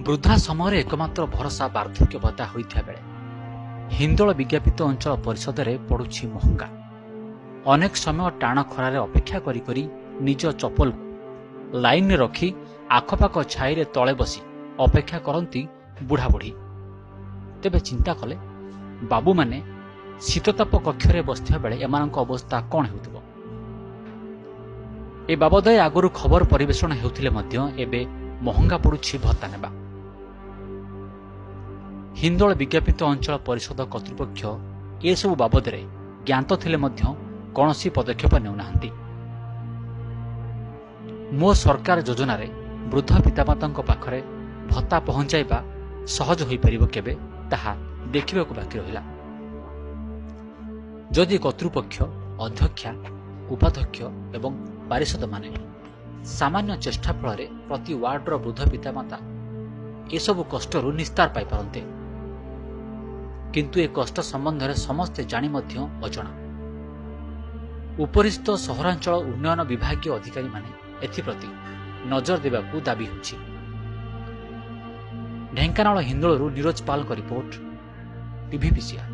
ବୃଦ୍ଧା ସମୟରେ ଏକମାତ୍ର ଭରସା ବାର୍ଦ୍ଧକ୍ୟ ଭତ୍ତା ହୋଇଥିବା ବେଳେ ହିନ୍ଦୋଳ ବିଜ୍ଞାପିତ ଅଞ୍ଚଳ ପରିଷଦରେ ପଡୁଛି ମହଙ୍ଗା। ଅନେକ ସମୟ ଟାଣ ଖରାରେ ଅପେକ୍ଷା କରି କରି ନିଜ ଚପଲକୁ ଲାଇନରେ ରଖି ଆଖପାଖ ଛାଇରେ ତଳେ ବସି ଅପେକ୍ଷା କରନ୍ତି ବୁଢ଼ାବୁଢ଼ୀ। ତେବେ ଚିନ୍ତା କଲେ ବାବୁମାନେ ଶୀତତାପ କକ୍ଷରେ ବସିଥିବା ବେଳେ ଏମାନଙ୍କ ଅବସ୍ଥା କ'ଣ ହେଉଥିବ? ଏ ବାବଦରେ ଆଗରୁ ଖବର ପରିବେଷଣ ହେଉଥିଲେ ମଧ୍ୟ ଏବେ ମହଙ୍ଗା ପଡୁଛି ଭତ୍ତା ନେବା। ହିନ୍ଦୋଳ ବିଜ୍ଞାପିତ ଅଞ୍ଚଳ ପରିଷଦ କର୍ତ୍ତୃପକ୍ଷ ଏସବୁ ବାବଦରେ ଜ୍ଞାତ ଥିଲେ ମଧ୍ୟ କୌଣସି ପଦକ୍ଷେପ ନେଉନାହାନ୍ତି। ମୋ ସରକାର ଯୋଜନାରେ ବୃଦ୍ଧ ପିତାମାତାଙ୍କ ପାଖରେ ଭତ୍ତା ପହଞ୍ଚାଇବା ସହଜ ହୋଇପାରିବ କେବେ, ତାହା ଦେଖିବାକୁ ବାକି ରହିଲା। ଯଦି କର୍ତ୍ତୃପକ୍ଷ, ଅଧ୍ୟକ୍ଷା, ଉପାଧ୍ୟକ୍ଷ ଏବଂ ପାରିଷଦମାନେ ସାମାନ୍ୟ ଚେଷ୍ଟା ଫଳରେ ପ୍ରତି ୱାର୍ଡର ବୃଦ୍ଧ ପିତାମାତା ଏସବୁ କଷ୍ଟରୁ ନିସ୍ତାର ପାଇପାରନ୍ତେ। କିନ୍ତୁ ଏ କଷ୍ଟ ସମ୍ବନ୍ଧରେ ସମସ୍ତେ ଜାଣି ମଧ୍ୟ ଅଜଣା। ଉପରିସ୍ଥ ସହରାଞ୍ଚଳ ଉନ୍ନୟନ ବିଭାଗୀୟ ଅଧିକାରୀମାନେ ଏଥିପ୍ରତି ନଜର ଦେବାକୁ ଦାବି ହେଉଛି। ଢେଙ୍କାନାଳ ହିନ୍ଦୋଳରୁ ନିରୋଜ ପାଲଙ୍କ ରିପୋର୍ଟ, ଟିଭିପିସିଆର୍।